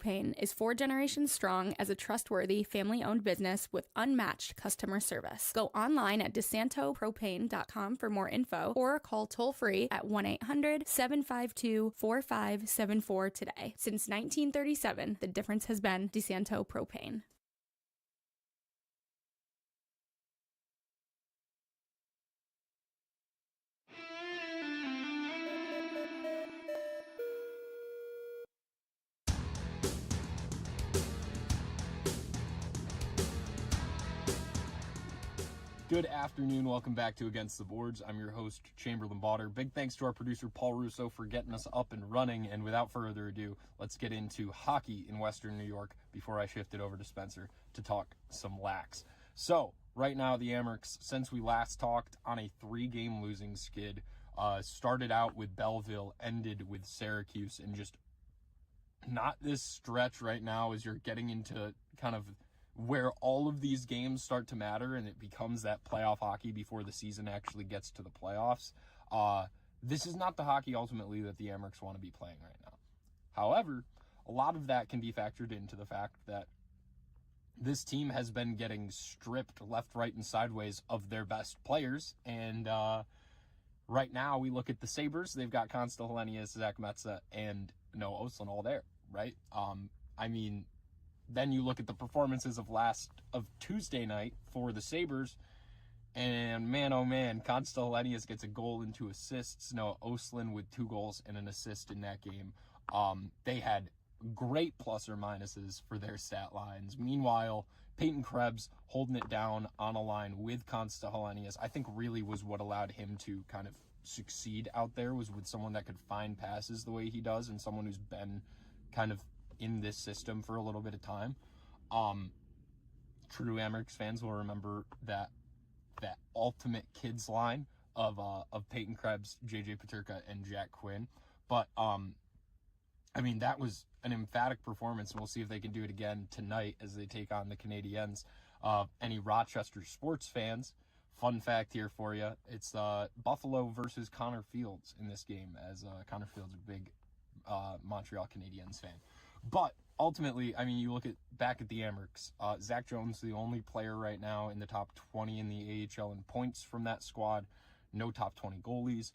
Propane is 4 generations strong as a trustworthy, family-owned business with unmatched customer service. Go online at DeSantoPropane.com for more info or call toll-free at 1-800-752-4574 today. Since 1937, the difference has been DeSanto Propane. Good afternoon. Welcome back to Against the Boards. I'm your host, Chamberlain Bauder. Big thanks to our producer, Paul Russo, for getting us up and running. And without further ado, let's get into hockey in Western New York before I shift it over to Spencer to talk some lax. So, right now, the Amerks, since we last talked, on a 3-game losing skid, started out with Belleville, ended with Syracuse, and just not this stretch right now as you're getting into kind of where all of these games start to matter and it becomes that playoff hockey before the season actually gets to the playoffs. This is not the hockey ultimately that the Amerks want to be playing right now. However, a lot of that can be factored into the fact that this team has been getting stripped left, right, and sideways of their best players. And right now we look at the Sabres. They've got Consta Helenius, Zach Metza, and Noah Oslin all there, right? Then you look at the performances of Tuesday night for the Sabres, and man, oh man, Consta Helenius gets a goal and 2 assists. Noah Oslin with 2 goals and an assist in that game. They had great plus or minuses for their stat lines. Meanwhile, Peyton Krebs holding it down on a line with Consta Helenius, I think really was what allowed him to kind of succeed out there, was with someone that could find passes the way he does and someone who's been kind of in this system for a little bit of time. True Amerks fans will remember that ultimate kids line of Peyton Krebs, JJ Peterka, and Jack Quinn. But that was an emphatic performance, and we'll see if they can do it again tonight as they take on the Canadiens. Any Rochester sports fans, fun fact here for you, it's Buffalo versus Connor Fields in this game, as Connor Fields is a big Montreal Canadiens fan. But ultimately, you look back at the Amerks. Zach Jones, the only player right now in the top 20 in the AHL in points from that squad. No top 20 goalies.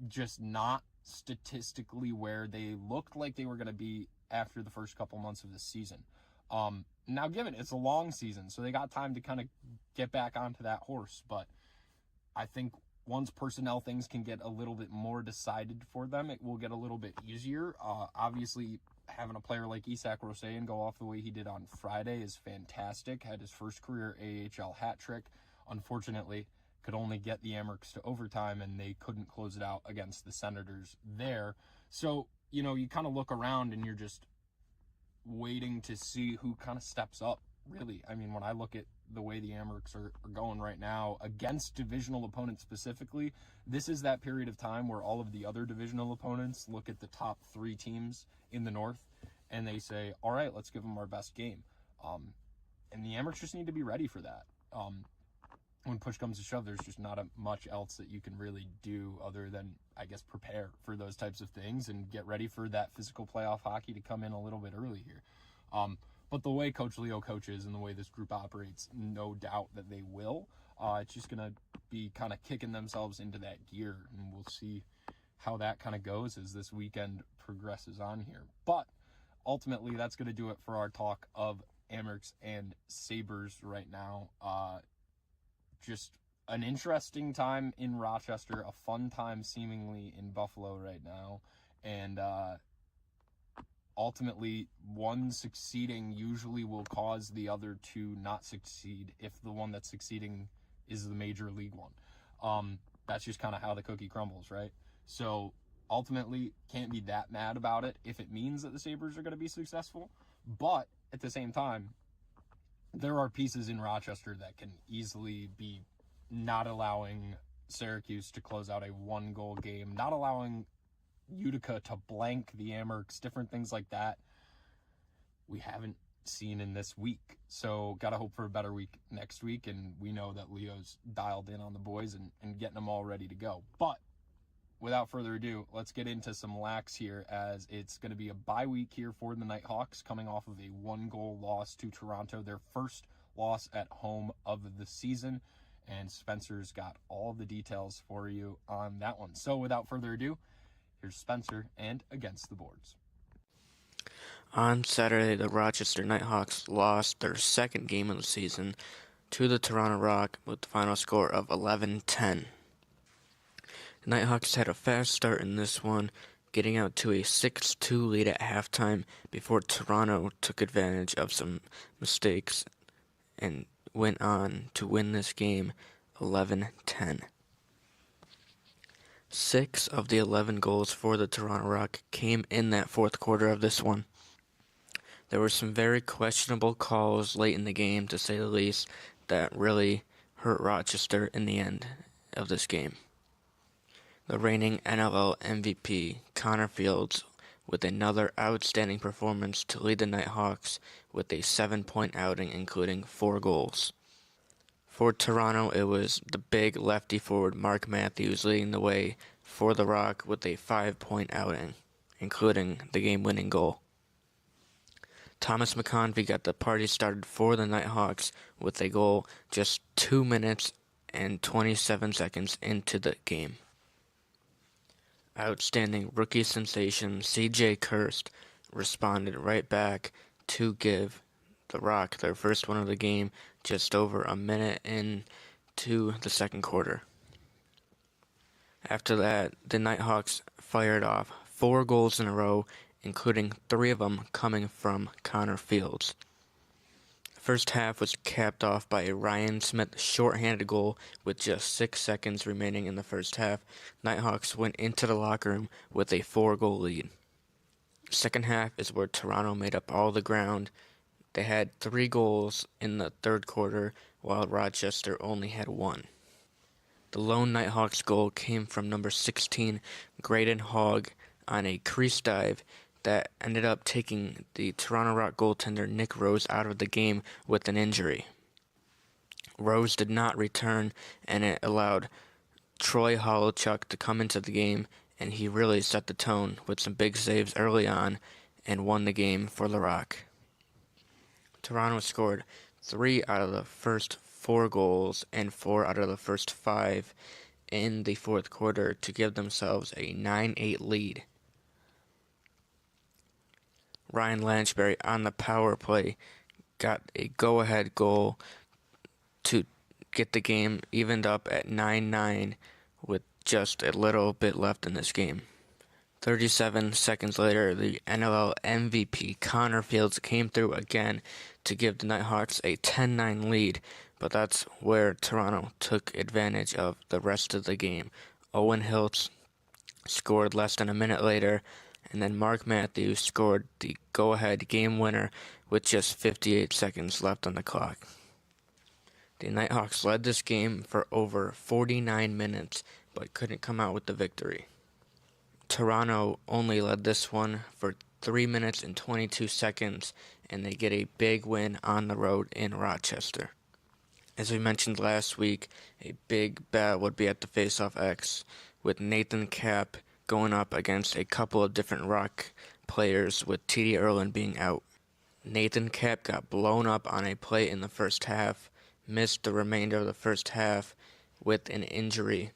Just not statistically where they looked like they were going to be after the first couple months of the season. Now, given it's a long season, so they got time to kind of get back onto that horse. But I think once personnel things can get a little bit more decided for them, it will get a little bit easier. Obviously, having a player like Isak Roseyan go off the way he did on Friday is fantastic. Had his first career AHL hat trick. Unfortunately, could only get the Amerks to overtime, and they couldn't close it out against the Senators there. So, you kind of look around and you're just waiting to see who kind of steps up, really. When I look at the way the Amerks are going right now against divisional opponents specifically, this is that period of time where all of the other divisional opponents look at the top 3 teams in the North and they say, all right, let's give them our best game. And the Amerks just need to be ready for that. When push comes to shove, there's just not much else that you can really do other than, I guess, prepare for those types of things and get ready for that physical playoff hockey to come in a little bit early here. But the way Coach Leo coaches and the way this group operates, no doubt that they will. It's just going to be kind of kicking themselves into that gear, and we'll see how that kind of goes as this weekend progresses on here. But ultimately, that's going to do it for our talk of Amerks and Sabres right now. Just an interesting time in Rochester, a fun time seemingly in Buffalo right now, and ultimately, one succeeding usually will cause the other to not succeed if the one that's succeeding is the major league one. That's just kind of how the cookie crumbles, right? So ultimately, can't be that mad about it if it means that the Sabres are going to be successful. But at the same time, there are pieces in Rochester that can easily be not allowing Syracuse to close out a 1-goal game, not allowing Utica to blank the Amerks, different things like that we haven't seen in this week. So gotta hope for a better week next week, and we know that Leo's dialed in on the boys and getting them all ready to go. But without further ado, let's get into some lax here, as it's going to be a bye week here for the Knighthawks, coming off of a 1-goal loss to Toronto, their first loss at home of the season. And Spencer's got all the details for you on that one. So without further ado, here's Spencer and Against the Boards. On Saturday, the Rochester Knighthawks lost their second game of the season to the Toronto Rock with the final score of 11-10. The Knighthawks had a fast start in this one, getting out to a 6-2 lead at halftime before Toronto took advantage of some mistakes and went on to win this game 11-10. 6 of the 11 goals for the Toronto Rock came in that fourth quarter of this one. There were some very questionable calls late in the game, to say the least, that really hurt Rochester in the end of this game. The reigning NLL MVP, Connor Fields, with another outstanding performance to lead the Knighthawks with a 7-point outing, including 4 goals. For Toronto, it was the big lefty forward Mark Matthews leading the way for the Rock with a 5-point outing, including the game-winning goal. Thomas McConvey got the party started for the Knighthawks with a goal just 2 minutes and 27 seconds into the game. Outstanding rookie sensation C.J. Kirst responded right back to give the Rock their first one of the game just over a minute into the second quarter. After that, the Knighthawks fired off 4 goals in a row, including 3 of them coming from Connor Fields. The first half was capped off by a Ryan Smith shorthanded goal with just 6 seconds remaining in the first half. Knighthawks went into the locker room with a 4-goal lead. Second half is where Toronto made up all the ground. They had 3 goals in the third quarter, while Rochester only had 1. The lone Knighthawks goal came from number 16, Graydon Hogg, on a crease dive that ended up taking the Toronto Rock goaltender Nick Rose out of the game with an injury. Rose did not return, and it allowed Troy Holochuk to come into the game, and he really set the tone with some big saves early on and won the game for the Rock. Toronto scored 3 out of the first 4 goals and 4 out of the first 5 in the fourth quarter to give themselves a 9-8 lead. Ryan Lanchbury on the power play got a go-ahead goal to get the game evened up at 9-9 with just a little bit left in this game. 37 seconds later, the NLL MVP Connor Fields came through again to give the Knighthawks a 10-9 lead, but that's where Toronto took advantage of the rest of the game. Owen Hiltz scored less than a minute later, and then Mark Matthews scored the go-ahead game winner with just 58 seconds left on the clock. The Knighthawks led this game for over 49 minutes, but couldn't come out with the victory. Toronto only led this one for 3 minutes and 22 seconds, and they get a big win on the road in Rochester. As we mentioned last week, a big battle would be at the Face-Off X, with Nathan Kapp going up against a couple of different Rock players, with T.D. Erlin being out. Nathan Kapp got blown up on a play in the first half, missed the remainder of the first half with an injury,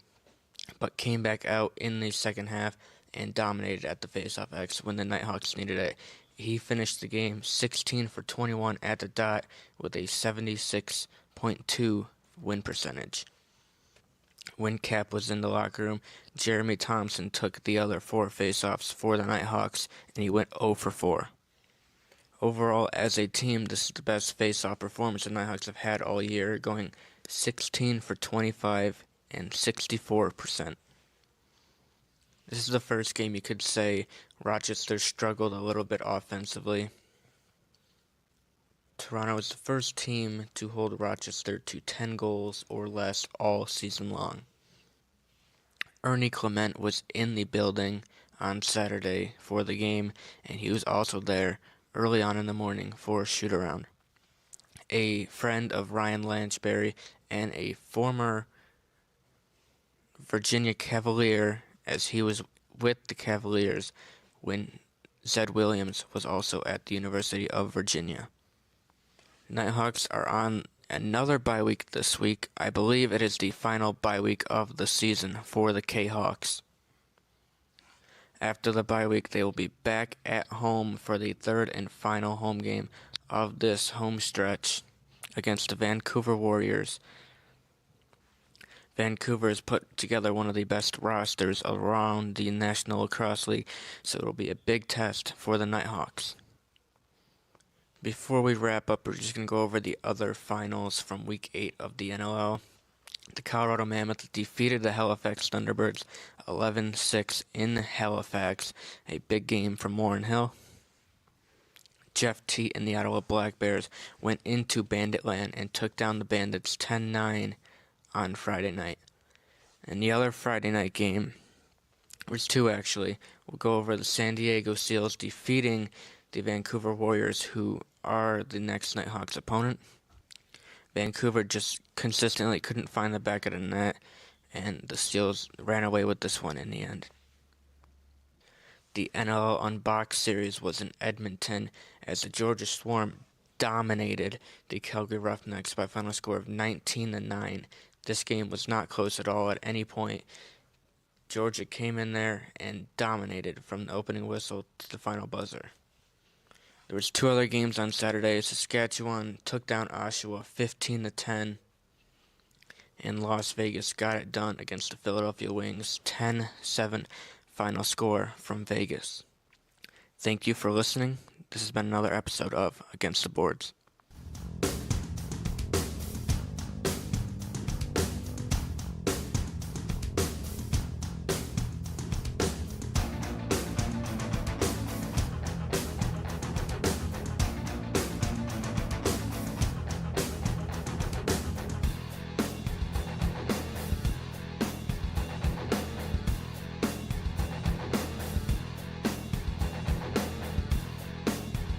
but came back out in the second half and dominated at the Face-Off X when the Knighthawks needed it. He finished the game 16 for 21 at the dot with a 76.2 win percentage. When Kapp was in the locker room, Jeremy Thompson took the other 4 face-offs for the Knighthawks, and he went 0 for 4. Overall, as a team, this is the best face-off performance the Knighthawks have had all year, going 16 for 25 and 64%. This is the first game you could say Rochester struggled a little bit offensively. Toronto was the first team to hold Rochester to 10 goals or less all season long. Ernie Clement was in the building on Saturday for the game, and he was also there early on in the morning for a shoot-around. A friend of Ryan Lanchbury and a former Virginia Cavalier as he was with the Cavaliers when Zed Williams was also at the University of Virginia. Knighthawks are on another bye week this week. I believe it is the final bye week of the season for the K-Hawks. After the bye week, they will be back at home for the third and final home game of this home stretch against the Vancouver Warriors. Vancouver has put together one of the best rosters around the National Lacrosse League, so it'll be a big test for the Knighthawks. Before we wrap up, we're just going to go over the other finals from Week 8 of the NLL. The Colorado Mammoth defeated the Halifax Thunderbirds 11-6 in Halifax, a big game from Warren Hill. Jeff Teat and the Ottawa Black Bears went into Banditland and took down the Bandits 10-9 on Friday night. And the other Friday night game, there's two actually, we'll go over the San Diego Seals defeating the Vancouver Warriors, who are the next Knighthawks opponent. Vancouver just consistently couldn't find the back of the net, and the Seals ran away with this one in the end. The NLL Unboxed series was in Edmonton as the Georgia Swarm dominated the Calgary Roughnecks by a final score of 19-9. This game was not close at all at any point. Georgia came in there and dominated from the opening whistle to the final buzzer. There was two other games on Saturday. Saskatchewan took down Oshawa 15-10, and Las Vegas got it done against the Philadelphia Wings 10-7 final score from Vegas. Thank you for listening. This has been another episode of Against the Boards.